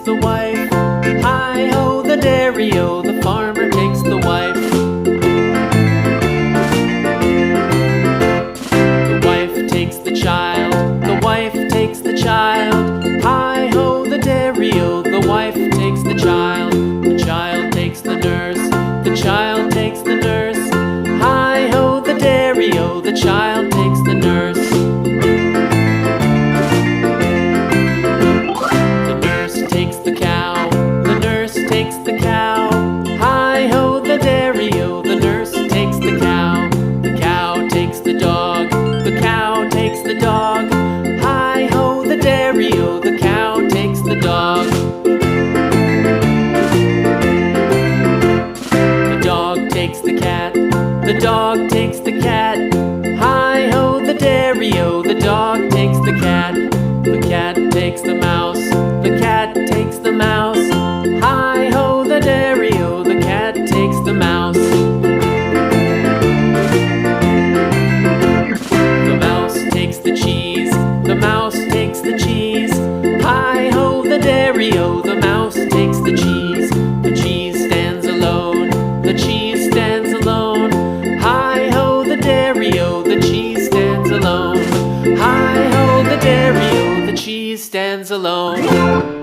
the wife. Hi-ho, the dairy-o, the farmer takes the wife. The wife takes the child, the wife takes the child. Hi-ho, the dairy-o, the wife takes the child. The child takes the nurse, the child takes the nurse. Hi-ho, the dairy-o, the child takes the nurse. The nurse takes the cow, the nurse takes the cow. Hi-ho, the dairy-o, the nurse takes the cow. The cow takes the dog, the cow takes the dog. Hi-ho, the dairy-o, the cow takes the dog. The dog takes the cat, the dog takes the cat. Hi-ho, the dairy-o, the dog takes the cat. The cat takes the mouse, the cat takes the mouse. Hi-ho, the dairy-o, the cat takes the mouse. The mouse takes the cheese, the mouse takes the cheese. Hi-ho, the dairy-o, the mouse takes the cheese. The cheese stands alone, the cheese stands alone. Hi-ho, the dairy-o, the cheese stands alone. Hi-ho, the dairy-o, the cheese stands alone.